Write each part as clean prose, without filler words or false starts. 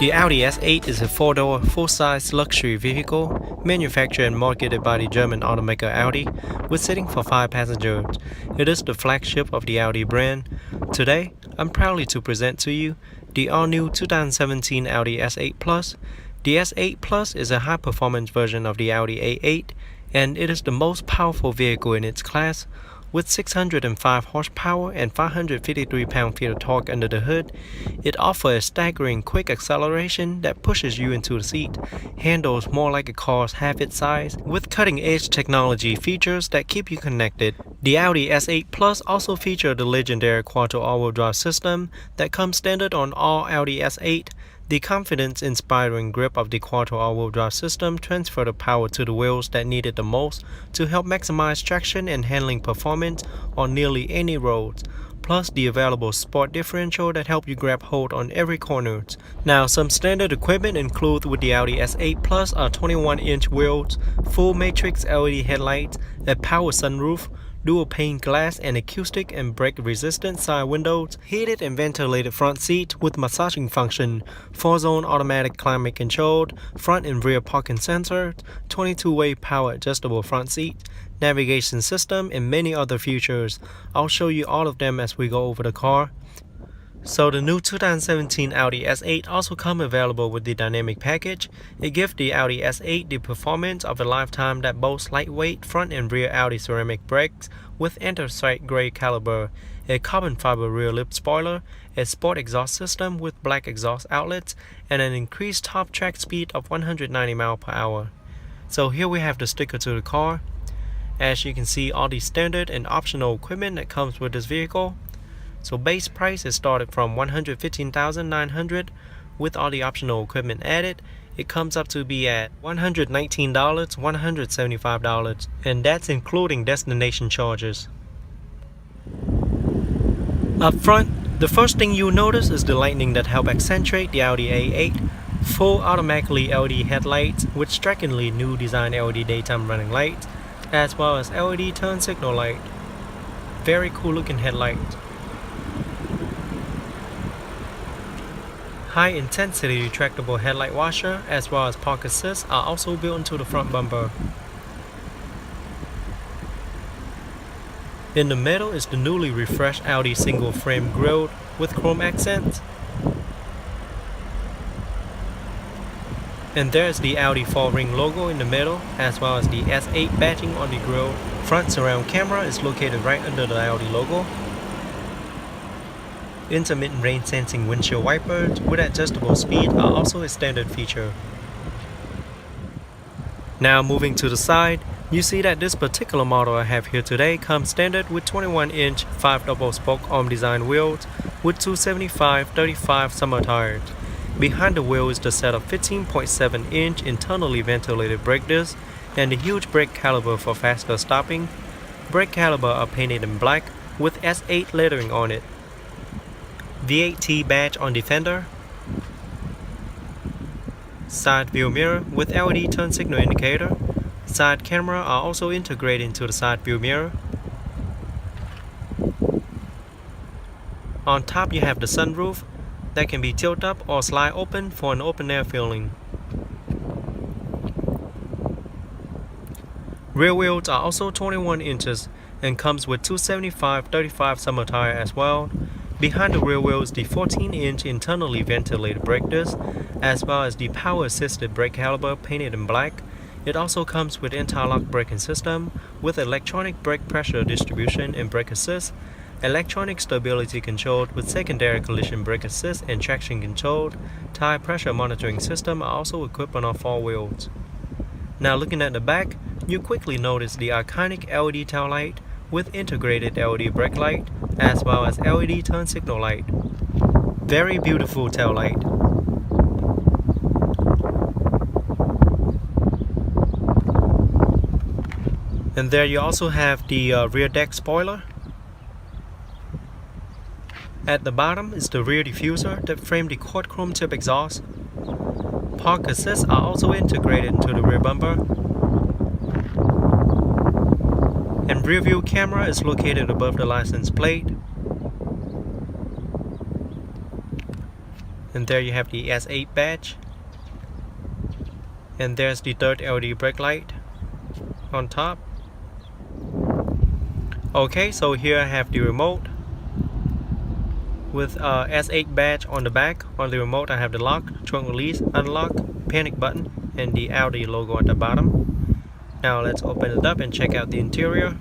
The Audi S8 is a four-door, full-size luxury vehicle manufactured and marketed by the German automaker Audi, with seating for 5 passengers. It is the flagship of the Audi brand. Today, I'm proudly to present to you the all-new 2017 Audi S8 Plus. The S8 Plus is a high-performance version of the Audi A8, and it is the most powerful vehicle in its class. With 605 horsepower and 553 pound-feet of torque under the hood, it offers a staggering quick acceleration that pushes you into the seat, handles more like a car's half its size, with cutting-edge technology features that keep you connected. The Audi S8 Plus also features the legendary quattro all-wheel drive system that comes standard on all Audi S8. The confidence-inspiring grip of the quattro all-wheel drive system transfers the power to the wheels that need it the most to help maximize traction and handling performance on nearly any roads, plus the available sport differential that helps you grab hold on every corner. Now, some standard equipment included with the Audi S8 Plus are 21-inch wheels, full matrix LED headlights, a power sunroof, dual pane glass and acoustic and brake-resistant side windows, heated and ventilated front seat with massaging function, 4-zone automatic climate controlled, front and rear parking sensors, 22-way power adjustable front seat, navigation system, and many other features. I'll show you all of them as we go over the car. So the new 2017 Audi S8 also comes available with the dynamic package. It gives the Audi S8 the performance of a lifetime that boasts lightweight front and rear Audi ceramic brakes with anthracite gray caliber, a carbon fiber rear lip spoiler, a sport exhaust system with black exhaust outlets, and an increased top track speed of 190 mph. So here we have the sticker to the car. As you can see, all the standard and optional equipment that comes with this vehicle. So base price is started from $115,900. With all the optional equipment added, it comes up to be at $119, $175, and that's including destination charges. Up front, the first thing you'll notice is the lighting that help accentuate the Audi A8. Full automatically LED headlights with strikingly new design LED daytime running lights, as well as LED turn signal light. Very cool looking headlights. High-intensity retractable headlight washer as well as park assist are also built into the front bumper. In the middle is the newly refreshed Audi single-frame grille with chrome accents. And there's the Audi 4-ring logo in the middle, as well as the S8 badging on the grille. Front surround camera is located right under the Audi logo. Intermittent rain sensing windshield wipers with adjustable speed are also a standard feature. Now moving to the side, you see that this particular model I have here today comes standard with 21-inch 5 double-spoke arm design wheels with 275/35 summer tires. Behind the wheel is the set of 15.7-inch internally ventilated brake discs and the huge brake caliper for faster stopping. Brake caliper are painted in black with S8 lettering on it. V8T badge on the fender. Side view mirror with LED turn signal indicator. Side camera are also integrated into the side view mirror. On top you have the sunroof that can be tilted up or slide open for an open air feeling. Rear wheels are also 21 inches and comes with 275/35 summer tire as well. Behind the rear wheel is the 14-inch internally ventilated brake disc, as well as the power-assisted brake caliper painted in black. It also comes with anti-lock braking system with electronic brake pressure distribution and brake assist, electronic stability control with secondary collision brake assist and traction control. Tire pressure monitoring system are also equipped on all 4 wheels. Now looking at the back, you quickly notice the iconic LED tail light with integrated LED brake light as well as LED turn signal light. Very beautiful tail light. And there you also have the rear deck spoiler. At the bottom is the rear diffuser that frame the quad chrome tip exhaust. Park assists are also integrated into the rear bumper. And rear view camera is located above the license plate. And there you have the S8 badge. And there's the third LED brake light on top. Okay, so here I have the remote with S8 badge on the back. On the remote I have the lock, trunk release, unlock, panic button, and the Audi logo at the bottom. Now let's open it up and check out the interior.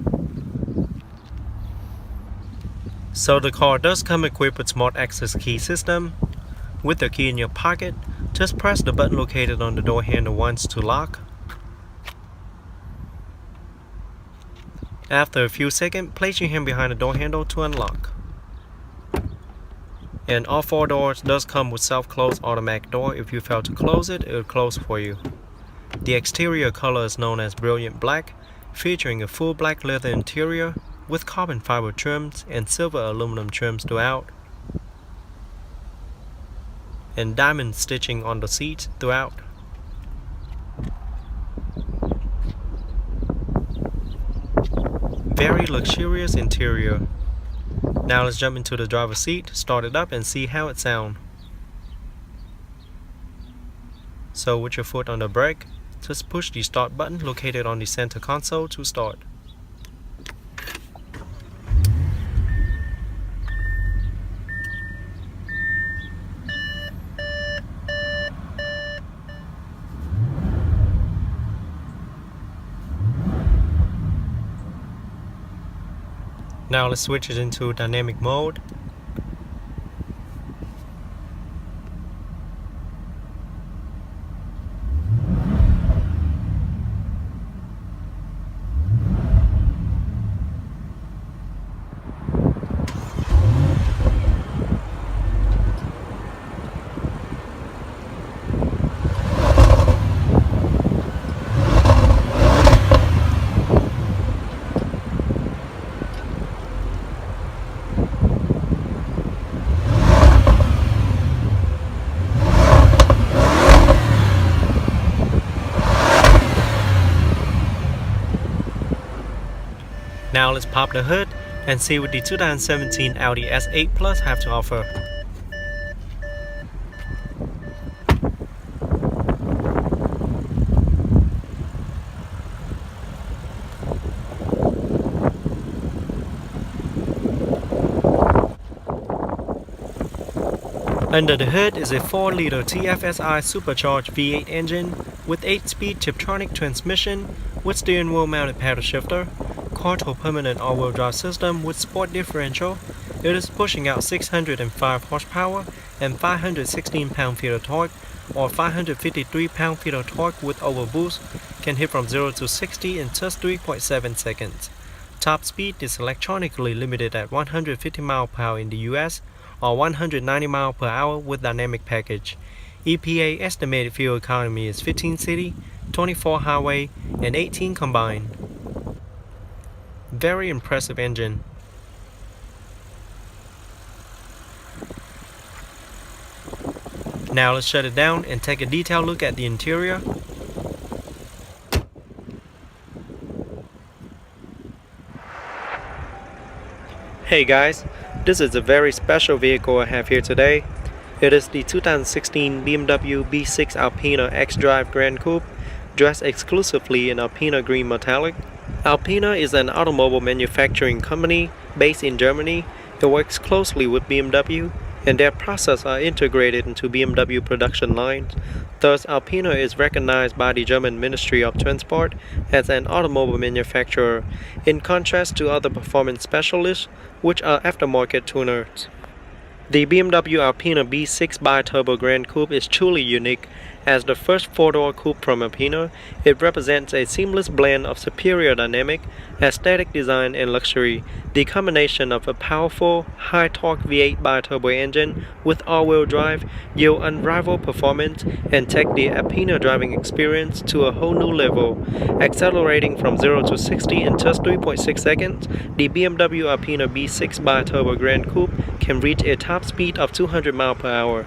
So the car does come equipped with smart access key system. With the key in your pocket, just press the button located on the door handle once to lock. After a few seconds, place your hand behind the door handle to unlock. And all 4 doors does come with self-close automatic door. If you fail to close it, it will close for you. The exterior color is known as brilliant black, featuring a full black leather interior with carbon fiber trims and silver aluminum trims throughout, and diamond stitching on the seats throughout. Very luxurious interior. Now let's jump into the driver's seat, start it up, and see how it sounds. So with your foot on the brake, just push the start button located on the center console to start. Now let's switch it into dynamic mode. Now let's pop the hood and see what the 2017 Audi S8 Plus have to offer. Under the hood is a 4-liter TFSI supercharged V8 engine with 8-speed Tiptronic transmission with steering wheel mounted paddle shifter, quattro permanent all-wheel drive system with sport differential. It is pushing out 605 horsepower and 516 pound-feet of torque, or 553 pound-feet of torque with overboost. Can hit from 0 to 60 in just 3.7 seconds. Top speed is electronically limited at 150 mph in the US or 190 mph with dynamic package. EPA estimated fuel economy is 15 city, 24 highway, and 18 combined. Very impressive engine. Now let's shut it down and take a detailed look at the interior. Hey guys, this is a very special vehicle I have here today. It is the 2016 BMW B6 Alpina X-Drive Grand Coupe, dressed exclusively in Alpina Green Metallic. Alpina is an automobile manufacturing company based in Germany. It works closely with BMW, and their processes are integrated into BMW production lines. Thus, Alpina is recognized by the German Ministry of Transport as an automobile manufacturer, in contrast to other performance specialists, which are aftermarket tuners. The BMW Alpina B6 Bi-Turbo Grand Coupe is truly unique. As the first 4-door coupe from Alpina, it represents a seamless blend of superior dynamic, aesthetic design, and luxury. The combination of a powerful, high-torque V8 bi-turbo engine with all-wheel drive yield unrivaled performance and take the Alpina driving experience to a whole new level. Accelerating from 0 to 60 in just 3.6 seconds, the BMW Alpina B6 bi-turbo Grand Coupe can reach a top speed of 200 mph.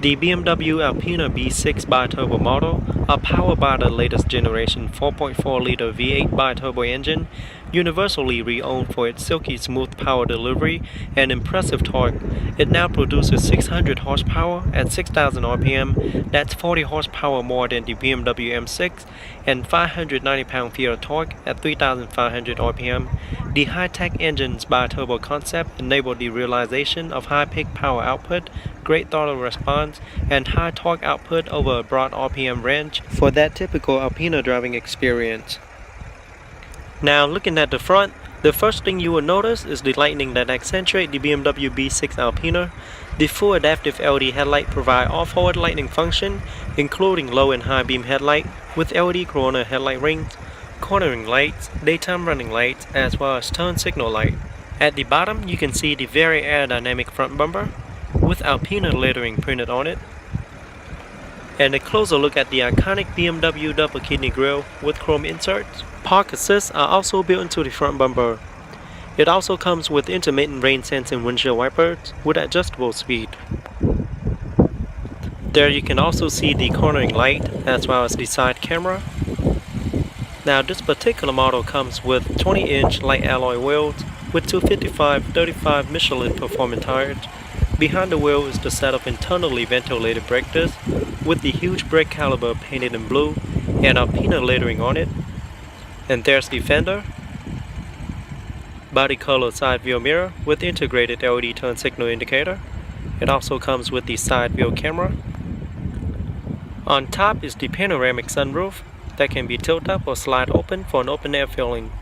The BMW Alpina B6 bi-turbo model are powered by the latest generation 4.4-liter V8 bi-turbo engine, universally renowned for its silky smooth power delivery and impressive torque. It now produces 600 horsepower at 6,000 RPM, that's 40 horsepower more than the BMW M6, and 590 pound-feet of torque at 3,500 RPM. The high-tech engine's bi-turbo concept enabled the realization of high peak power output, great throttle response, and high torque output over a broad RPM range for that typical Alpina driving experience. Now looking at the front, the first thing you will notice is the lighting that accentuate the BMW B6 Alpina. The full adaptive LED headlight provide all forward lighting function, including low and high beam headlight with LED corner headlight rings, cornering lights, daytime running lights, as well as turn signal light. At the bottom, you can see the very aerodynamic front bumper with Alpina lettering printed on it, and a closer look at the iconic BMW double kidney grille with chrome inserts. Park assists are also built into the front bumper. It also comes with intermittent rain sensing windshield wipers with adjustable speed. There you can also see the cornering light as well as the side camera. Now this particular model comes with 20-inch light alloy wheels with 255/35 Michelin performance tires. Behind the wheel is the set of internally ventilated brake discs with the huge brake caliper painted in blue and Alpina lettering on it. And there's the fender, body color side view mirror with integrated LED turn signal indicator. It also comes with the side view camera. On top is the panoramic sunroof that can be tilted up or slide open for an open air feeling.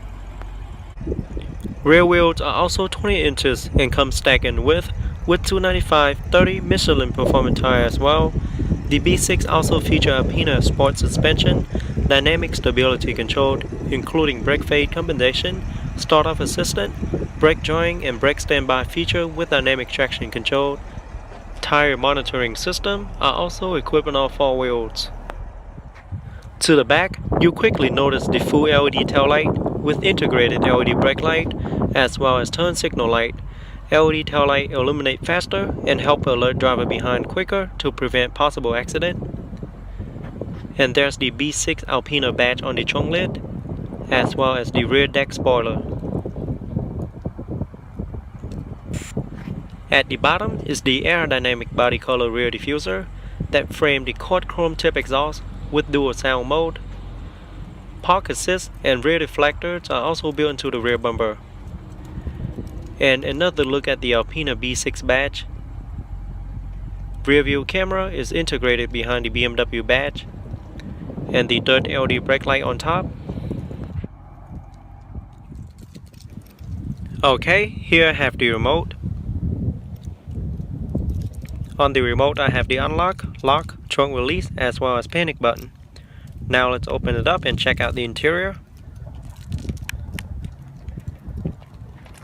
Rear wheels are also 20 inches and come stacked in width with 295/30 Michelin performance tire as well. The B6 also features Alpina sport suspension, dynamic stability control, including brake fade compensation, start-off assistant, brake drawing and brake standby feature with dynamic traction control. Tire monitoring system are also equipped on all four wheels. To the back, you quickly notice the full LED taillight with integrated LED brake light as well as turn signal light. LED taillight illuminate faster and help alert driver behind quicker to prevent possible accident. And there's the B6 Alpina badge on the trunk lid, as well as the rear deck spoiler. At the bottom is the aerodynamic body color rear diffuser that frame the quad chrome tip exhaust with dual sound mode. Park assist and rear deflectors are also built into the rear bumper. And another look at the Alpina B6 badge. Rear view camera is integrated behind the BMW badge, and the third LED brake light on top. Okay, here I have the remote. On the remote I have the unlock, lock, trunk release as well as panic button. Now let's open it up and check out the interior.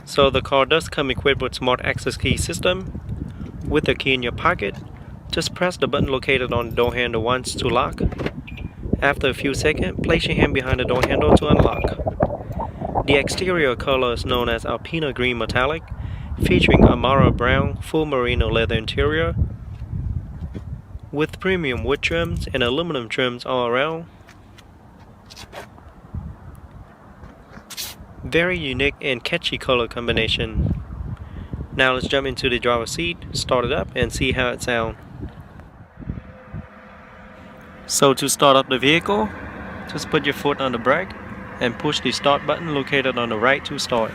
So the car does come equipped with smart access key system. With the key in your pocket, just press the button located on the door handle once to lock. After a few seconds, place your hand behind the door handle to unlock. The exterior color is known as Alpina Green Metallic, featuring Amara Brown full merino leather interior with premium wood trims and aluminum trims all around. Very unique and catchy color combination. Now let's jump into the driver's seat, start it up and see how it sounds. So to start up the vehicle, just put your foot on the brake and push the start button located on the right to start.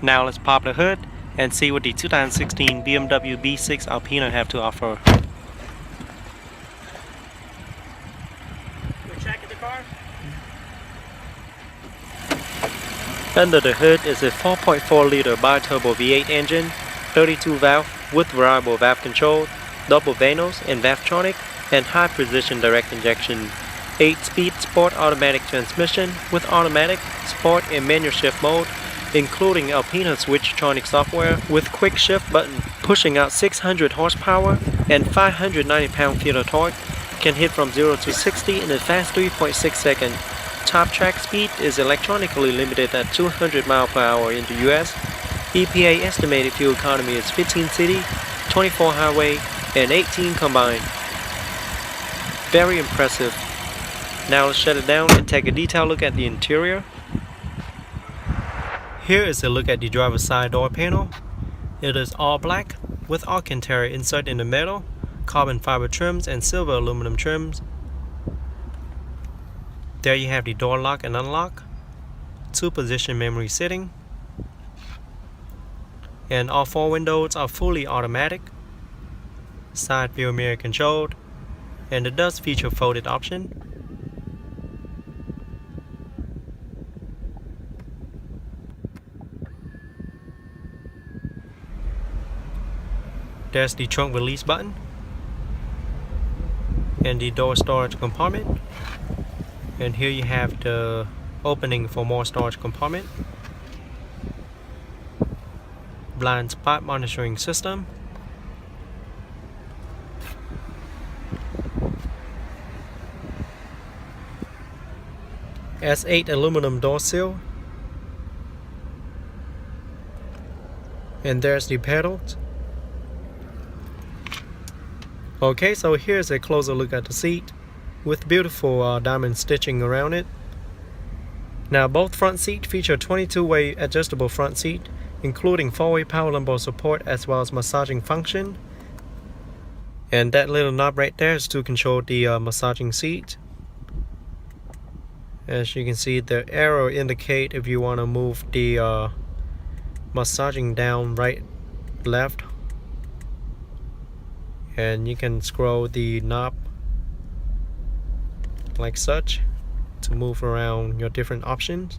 Now let's pop the hood and see what the 2016 BMW B6 Alpina have to offer. We're checking the car. Under the hood is a 4.4-liter bi-turbo V8 engine, 32 valve with variable valve control, double vanos and Valvetronic, and high-precision direct injection. 8-speed sport automatic transmission with automatic, sport and manual shift mode, including Alpina Switchtronic software with quick shift button, pushing out 600 horsepower and 590 pound-feet of torque, can hit from 0 to 60 in a fast 3.6 seconds. Top track speed is electronically limited at 200 miles per hour in the US. EPA estimated fuel economy is 15 city, 24 highway, and 18 combined. Very impressive. Now let's shut it down and take a detailed look at the interior. Here is a look at the driver's side door panel. It is all black with Alcantara insert in the middle, carbon fiber trims and silver aluminum trims. There you have the door lock and unlock, 2-position memory seating, and all 4 windows are fully automatic, side view mirror controlled, and it does feature folded option. There's the trunk release button and the door storage compartment. And here you have the opening for more storage compartment. Blind spot monitoring system. S8 aluminum door seal. And there's the pedals. Okay, so here's a closer look at the seat with beautiful diamond stitching around it. Now both front seats feature 22-way adjustable front seat, including 4-way power lumbar support as well as massaging function. And that little knob right there is to control the massaging seat. As you can see, the arrow indicate if you want to move the massaging down, right, left. And you can scroll the knob like such to move around your different options.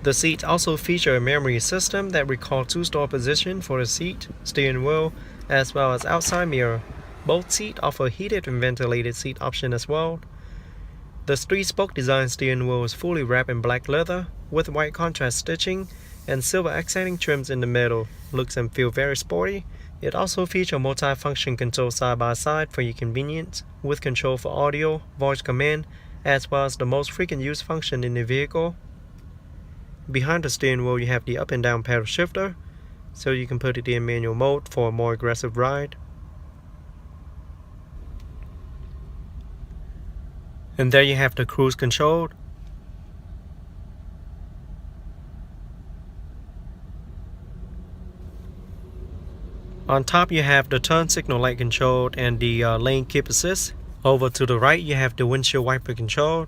The seats also feature a memory system that recalls 2-star position for the seat, steering wheel, as well as outside mirror. Both seats offer heated and ventilated seat option as well. The 3-spoke design steering wheel is fully wrapped in black leather with white contrast stitching and silver accenting trims in the middle. Looks and feel very sporty. It also features multi-function control side by side for your convenience, with control for audio, voice command, as well as the most frequent used function in the vehicle. Behind the steering wheel you have the up and down pedal shifter, so you can put it in manual mode for a more aggressive ride. And there you have the cruise control. On top you have the turn signal light control and the lane keep assist. Over to the right you have the windshield wiper control.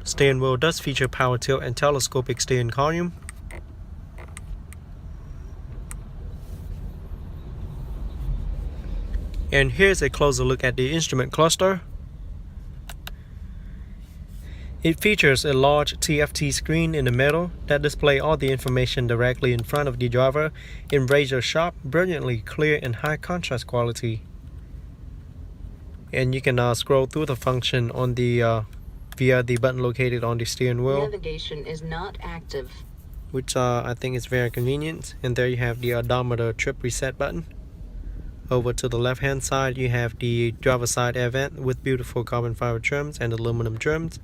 Steering wheel does feature power tilt and telescopic steering column. And here's a closer look at the instrument cluster. It features a large TFT screen in the middle that displays all the information directly in front of the driver in razor sharp, brilliantly clear and high contrast quality. And you can scroll through the function on the via the button located on the steering wheel. Navigation is not active, which I think is very convenient. And there you have the odometer trip reset button. Over to the left hand side you have the driver side air vent with beautiful carbon fiber trims and aluminum trims.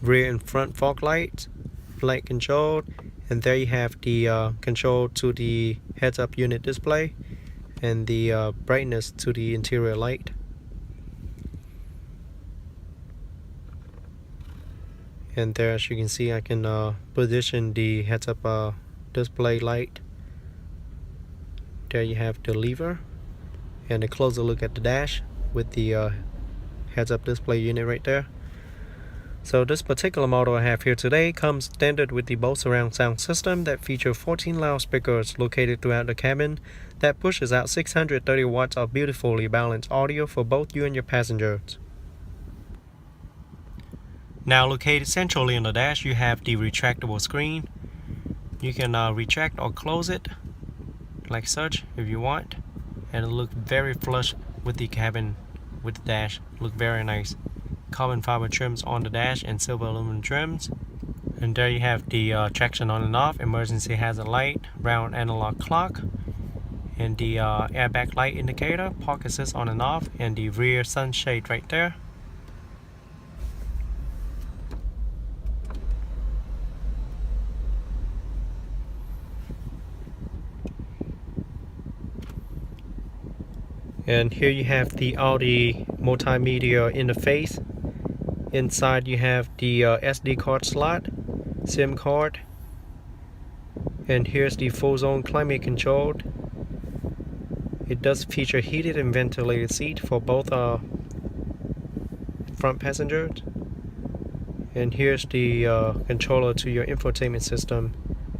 Rear and front fog lights, flight control, and there you have the control to the heads-up unit display and the brightness to the interior light. And there, as you can see, I can position the heads-up display light. There you have the lever and a closer look at the dash with the heads-up display unit right there. So this particular model I have here today comes standard with the Bose surround sound system that features 14 loudspeakers located throughout the cabin that pushes out 630 watts of beautifully balanced audio for both you and your passengers. Now located centrally on the dash, you have the retractable screen. You can retract or close it like such if you want, and it'll look very flush with the cabin, with the dash. Look very nice. Carbon fiber trims on the dash and silver aluminum trims. And there you have the traction on and off, emergency hazard light, round analog clock, and the airbag light indicator, park assist on and off, and the rear sunshade right there. And here you have the Audi multimedia interface. Inside you have the SD card slot, SIM card, and here's the full zone climate controlled. It does feature heated and ventilated seat for both front passengers. And here's the controller to your infotainment system.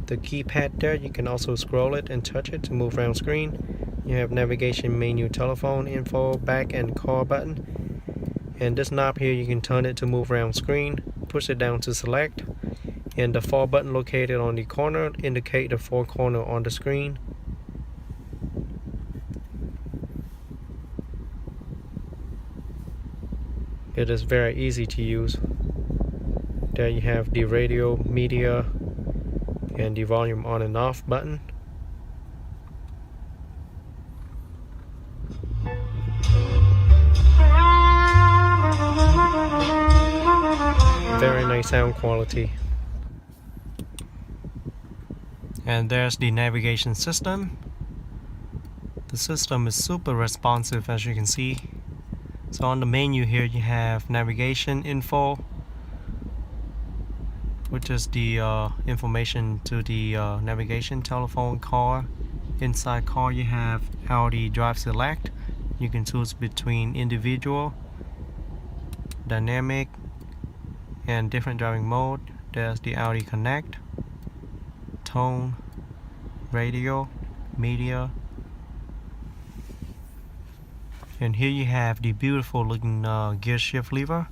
The keypad there, you can also scroll it and touch it to move around screen. You have navigation menu, telephone, info, back and car button. And this knob here, you can turn it to move around screen, push it down to select. And the 4 button located on the corner indicate the 4 corner on the screen. It is very easy to use. There you have the radio, media, and the volume on and off button. Very nice sound quality. And there's the navigation system. The system is super responsive, as you can see. So on the menu here you have navigation info, which is the information to the navigation, telephone, car. Inside car you have Audi Drive Select. You can choose between individual, dynamic, and different driving mode. There's the Audi Connect, tone, radio, media. And here you have the beautiful looking gear shift lever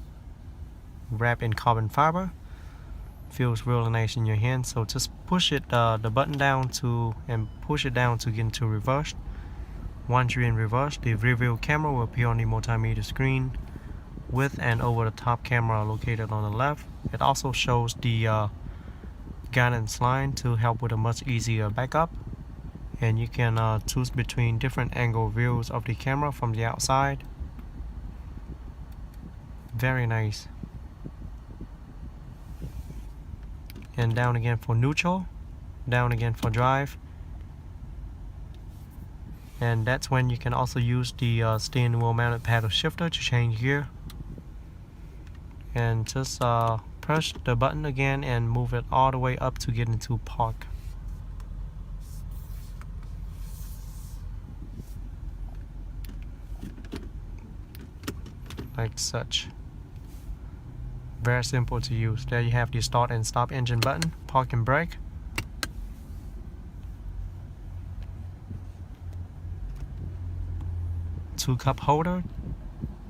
wrapped in carbon fiber. Feels really nice in your hand, so just push it the button down to push it down to get into reverse. Once you're in reverse, the rear view camera will appear on the multimedia screen with and over the top camera located on the left. It also shows the guidance line to help with a much easier backup. And you can choose between different angle views of the camera from the outside. Very nice. And down again for neutral, down again for drive. And that's when you can also use the steering wheel mounted paddle shifter to change gear. And just press the button again and move it all the way up to get into park. Like such. Very simple to use. There you have the start and stop engine button, park and brake. Two cup holder,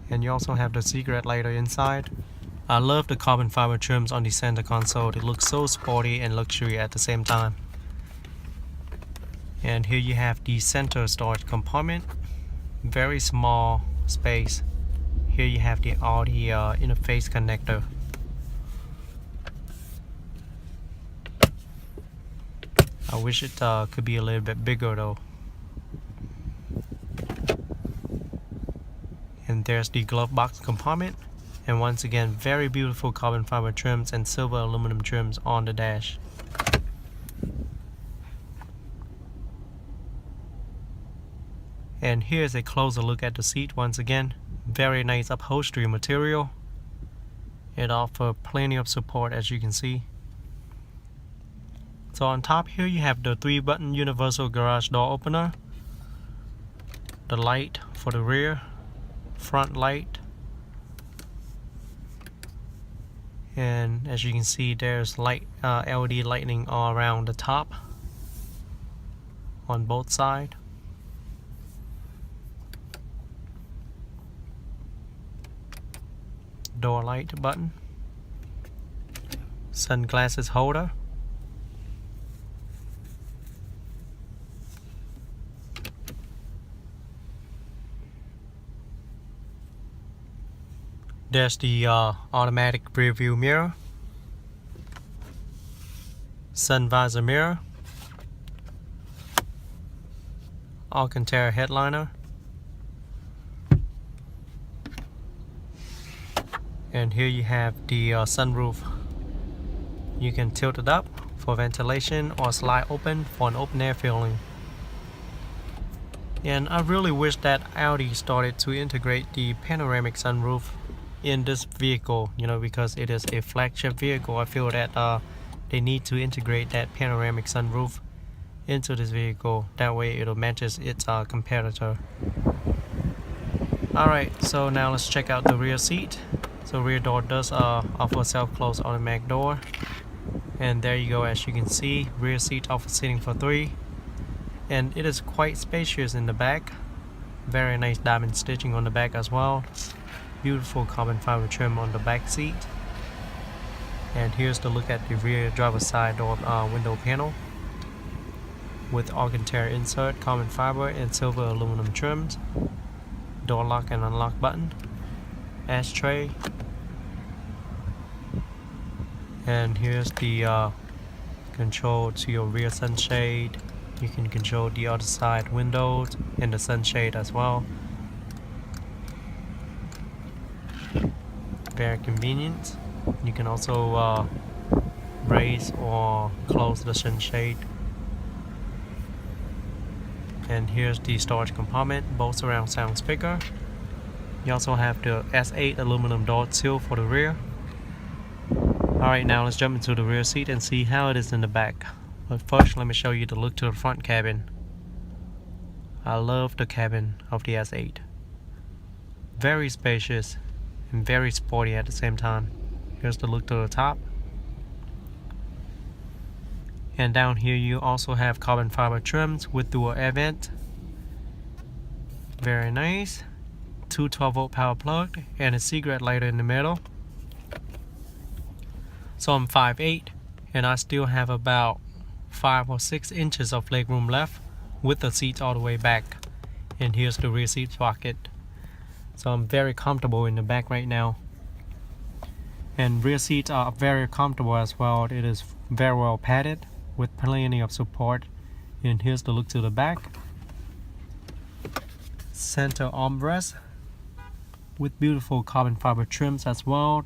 and you also have the cigarette lighter inside. I love the carbon fiber trims on the center console. It looks so sporty and luxury at the same time. And here you have the center storage compartment. Very small space. Here you have the Audi interface connector. I wish it could be a little bit bigger though. And there's the glove box compartment. And once again, very beautiful carbon fiber trims and silver aluminum trims on the dash. And here's a closer look at the seat once again. Very nice upholstery material. It offers plenty of support, as you can see. So on top here you have the 3-button universal garage door opener, the light for the rear, front light, And as you can see, there's light LED lighting all around the top on both sides. Door light button, sunglasses holder, there's the automatic rear view mirror, sun visor mirror, Alcantara headliner, and here you have the sunroof. You can tilt it up for ventilation or slide open for an open air feeling. And I really wish that Audi started to integrate the panoramic sunroof in this vehicle, because it is a flagship vehicle. I feel that they need to integrate that panoramic sunroof into this vehicle. That way it'll matches its competitor. Alright, so now let's check out the rear seat. So rear door does offer self-close automatic door. And there you go, as you can see, rear seat offers seating for 3. And it is quite spacious in the back. Very nice diamond stitching on the back as well. Beautiful carbon fiber trim on the back seat. And here's the look at the rear driver's side door window panel with Alcantara insert, carbon fiber, and silver aluminum trims. Door lock and unlock button, ashtray, and here's the control to your rear sunshade. You can control the other side windows and the sunshade as well. Very convenient. You can also raise or close the sunshade. And here's the storage compartment, both surround sound speaker. You also have the S8 aluminum door seal for the rear. Alright, now let's jump into the rear seat and see how it is in the back. But first, let me show you the look to the front cabin. I love the cabin of the S8. Very spacious and very sporty at the same time. Here's the look to the top. And down here you also have carbon fiber trims with dual air vent. Very nice. 2 12-volt power plug and a cigarette lighter in the middle. So I'm 5'8" and I still have about 5 or 6 inches of legroom left with the seats all the way back. And here's the rear seat pocket. So I'm very comfortable in the back right now. And rear seats are very comfortable as well. It is very well padded with plenty of support. And here's the look to the back. Center armrest with beautiful carbon fiber trims as well.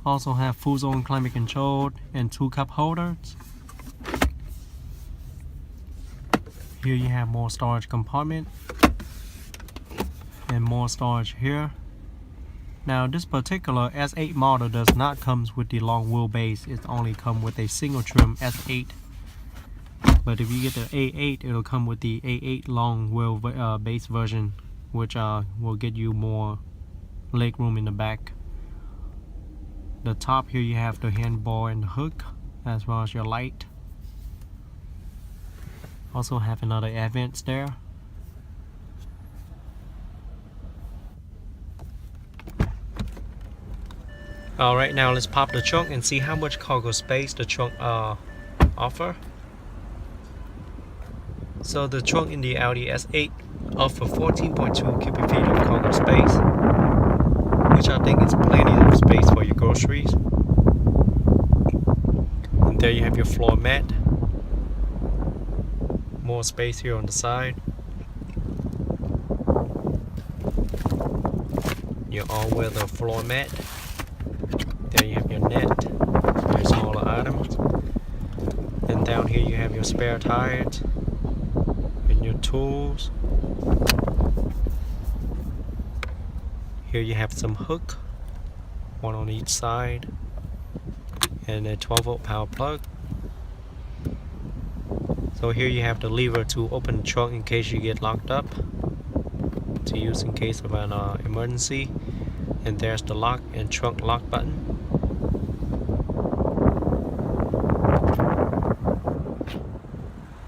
Also have full zone climate control and 2 cup holders. Here you have more storage compartment and more storage here. Now this particular S8 model does not come with the long wheelbase. It only comes with a single trim S8. But if you get the A8, it'll come with the A8 long wheel base version, which will get you more leg room in the back. The top here you have the handbar and the hook, as well as your light. Also have another air vents there. Alright, now let's pop the trunk and see how much cargo space the trunk offer. So the trunk in the Audi S8 offers 14.2 cubic feet of cargo space, which I think is plenty of space for your groceries. And there you have your floor mat. More space here on the side. Your all-weather floor mat. There you have your net, your smaller items. And down here you have your spare tires and your tools. Here you have some hook, one on each side, and a 12-volt power plug. So here you have the lever to open the trunk in case you get locked up, to use in case of an emergency. And there's the lock and trunk lock button.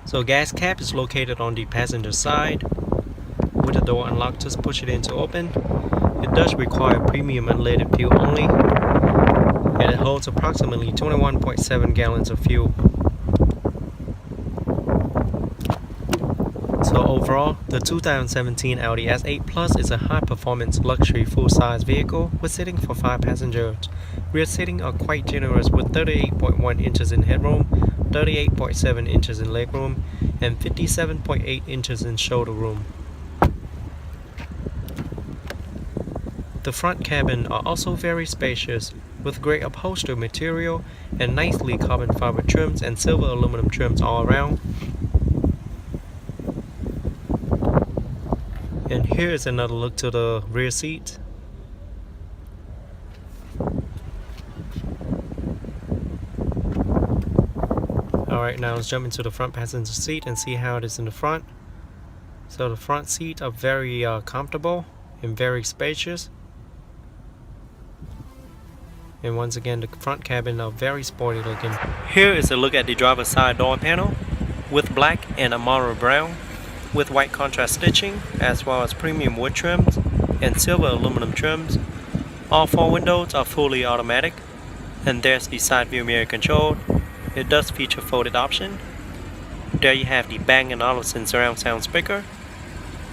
So gas cap is located on the passenger side. With the door unlocked, just push it in to open. It does require premium unleaded fuel only, and it holds approximately 21.7 gallons of fuel. So overall, the 2017 Audi S8 Plus is a high-performance luxury full-size vehicle with seating for 5 passengers. Rear seating are quite generous with 38.1 inches in headroom, 38.7 inches in legroom, and 57.8 inches in shoulder room. The front cabin are also very spacious, with great upholstery material and nicely carbon fiber trims and silver aluminum trims all around. And here is another look to the rear seat. Alright, now let's jump into the front passenger seat and see how it is in the front. So the front seats are very comfortable and very spacious. And once again, the front cabin are very sporty looking. Here is a look at the driver's side door panel with black and Amara brown, with white contrast stitching, as well as premium wood trims and silver aluminum trims. All 4 windows are fully automatic, and there's the side view mirror control. It does feature folded option. There you have the Bang & Olufsen surround sound speaker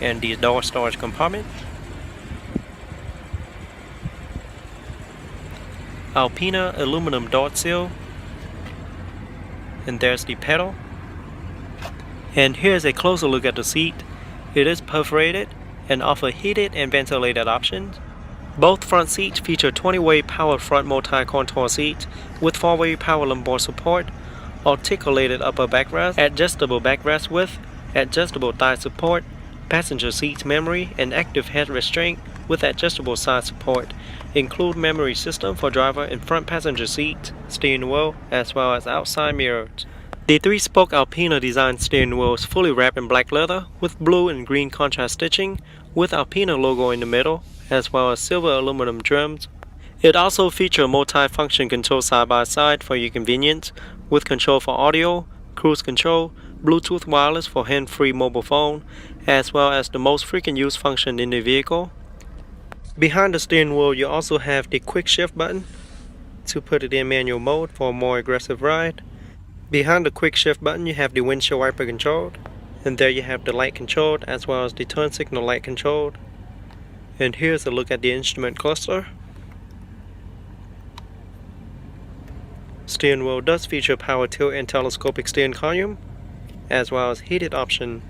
and the door storage compartment. Alpina aluminum door seal, and there's the pedal. And here's a closer look at the seat. It is perforated and offers heated and ventilated options. Both front seats feature 20-way power front multi-contour seats with 4-way power lumbar support, articulated upper backrest, adjustable backrest width, adjustable thigh support, passenger seats memory, and active head restraint with adjustable side support. Include memory system for driver and front passenger seat, steering wheel, as well as outside mirrors. The 3-spoke Alpina design steering wheel is fully wrapped in black leather with blue and green contrast stitching with Alpina logo in the middle, as well as silver aluminum trims. It also features multi-function control side by side for your convenience, with control for audio, cruise control, Bluetooth wireless for hand-free mobile phone, as well as the most frequent use function in the vehicle. Behind the steering wheel, you also have the quick shift button to put it in manual mode for a more aggressive ride. Behind the quick shift button, you have the windshield wiper controlled, and there you have the light controlled as well as the turn signal light controlled. And here's a look at the instrument cluster. Steering wheel does feature power tilt and telescopic steering column, as well as heated option.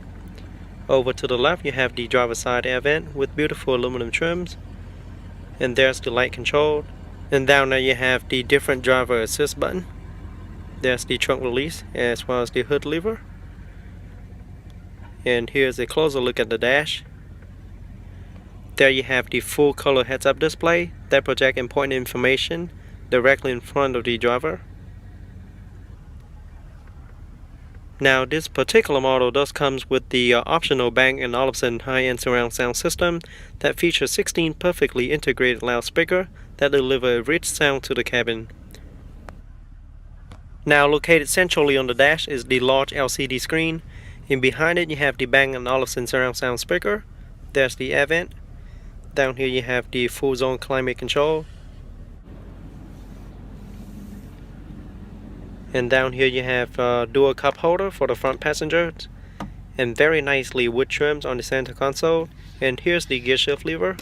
Over to the left, you have the driver's side air vent with beautiful aluminum trims, and there's the light control. And down there you have the different driver assist button. There's the trunk release as well as the hood lever. And here's a closer look at the dash. There you have the full color heads-up display that projects important information directly in front of the driver. Now this particular model does comes with the optional Bang & Olufsen high-end surround sound system that features 16 perfectly integrated loudspeakers that deliver a rich sound to the cabin. Now located centrally on the dash is the large LCD screen, and behind it you have the Bang & Olufsen surround sound speaker. There's the air vent. Down here you have the full zone climate control. And down here you have a dual cup holder for the front passengers, and very nicely wood trims on the center console. And here's the gear shift lever.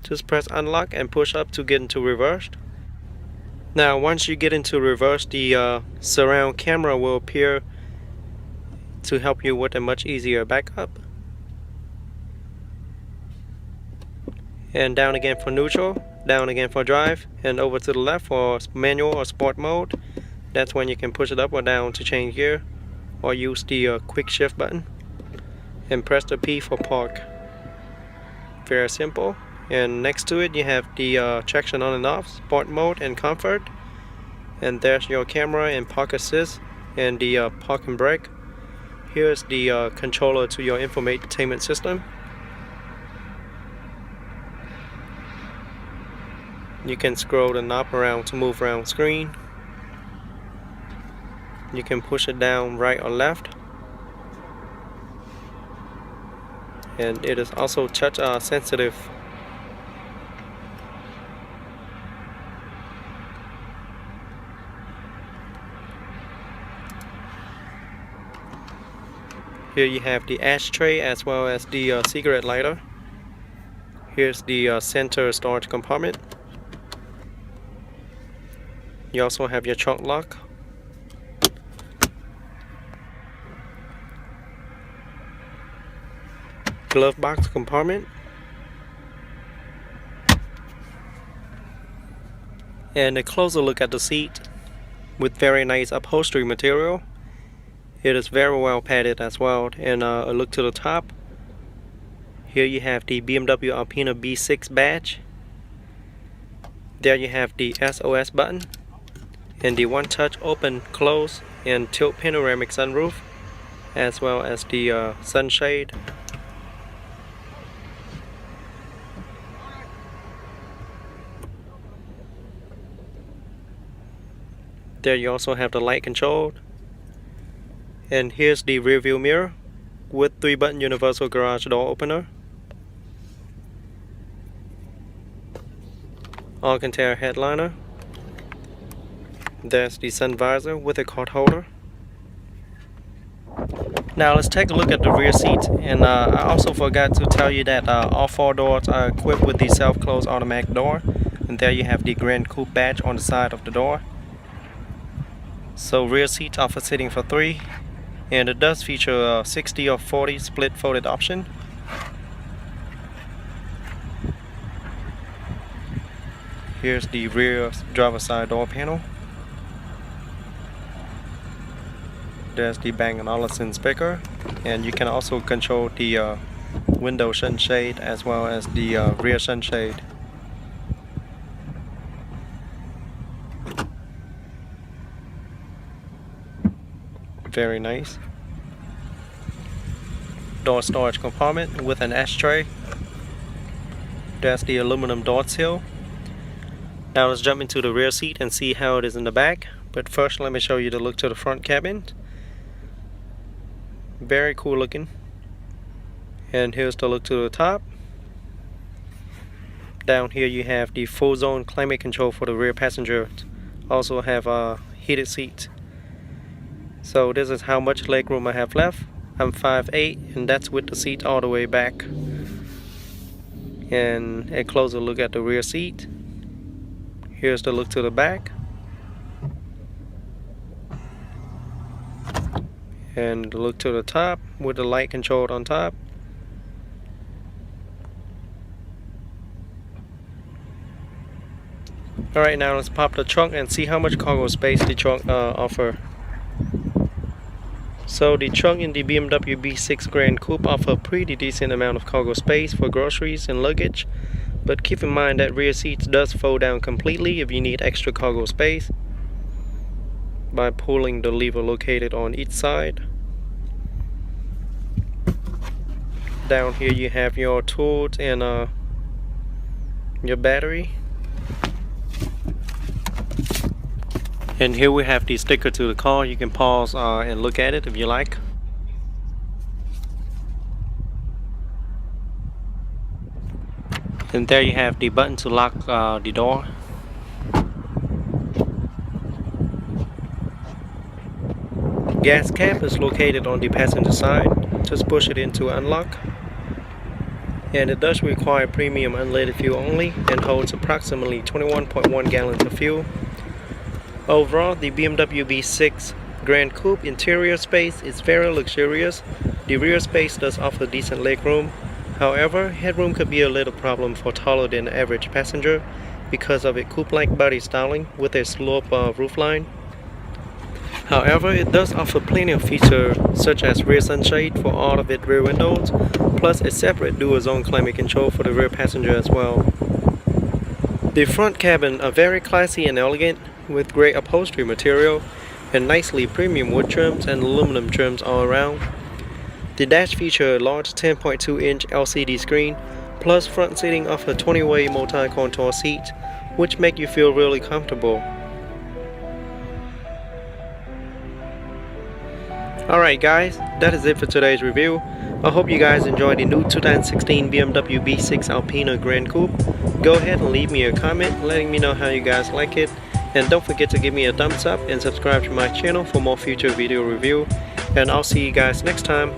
Just press unlock and push up to get into reverse. Now once you get into reverse, the surround camera will appear to help you with a much easier backup. And down again for neutral, down again for drive, and over to the left for manual or sport mode. That's when you can push it up or down to change gear, or use the quick shift button and press the P for park. Very simple. And next to it you have the traction on and off, sport mode, and comfort. And there's your camera and park assist and the park and brake. Here's the controller to your infotainment system. You can scroll the knob around to move around screen. You can push it down right or left. and it is also touch sensitive. Here you have the ashtray as well as the cigarette lighter. Here's the center storage compartment. You also have your trunk lock. Glove box compartment. And a closer look at the seat with very nice upholstery material. It is very well padded as well. And a look to the top. Here you have the BMW Alpina B6 badge. There you have the SOS button and the one-touch open, close, and tilt panoramic sunroof, as well as the sunshade. There you also have the light control. And here's the rear view mirror with 3-button universal garage door opener. Alcantara headliner. There's the sun visor with a card holder. Now let's take a look at the rear seat. And I also forgot to tell you that all 4 doors are equipped with the self-close automatic door. And there you have the Grand Coupe badge on the side of the door. So rear seats offer sitting for 3, and it does feature a 60 or 40 split folded option. Here's the rear driver's side door panel. There's the Bang & Olufsen speaker, and you can also control the window sunshade as well as the rear sunshade. Very nice. Door storage compartment with an ashtray. There's the aluminum door sill. Now let's jump into the rear seat and see how it is in the back. But first let me show you the look to the front cabin. Very cool looking. And here's the look to the top. Down here you have the full zone climate control for the rear passenger. Also have heated seats. So this is how much legroom I have left. I'm 5'8", and that's with the seat all the way back. And a closer look at the rear seat. Here's the look to the back. And the look to the top with the light control on top. Alright, now let's pop the trunk and see how much cargo space the trunk offers. So the trunk in the BMW B6 Grand Coupe offers a pretty decent amount of cargo space for groceries and luggage, but keep in mind that rear seats does fold down completely if you need extra cargo space by pulling the lever located on each side. Down here you have your tools and your battery. And here we have the sticker to the car. You can pause and look at it if you like. And there you have the button to lock the door. Gas cap is located on the passenger side. Just push it in to unlock. And it does require premium unleaded fuel only and holds approximately 21.1 gallons of fuel. Overall, the BMW B6 Grand Coupe interior space is very luxurious. The rear space does offer decent legroom. However, headroom could be a little problem for taller than average passenger because of its coupe-like body styling with a slope roofline. However, it does offer plenty of features such as rear sunshade for all of its rear windows, plus a separate dual-zone climate control for the rear passenger as well. The front cabin are very classy and elegant, with great upholstery material and nicely premium wood trims and aluminum trims all around. The dash features a large 10.2-inch LCD screen, plus front seating offers 20-way multi-contour seats, which make you feel really comfortable. Alright guys, that is it for today's review. I hope you guys enjoy the new 2016 BMW B6 Alpina Grand Coupe. Go ahead and leave me a comment letting me know how you guys like it. And don't forget to give me a thumbs up and subscribe to my channel for more future video review. And I'll see you guys next time.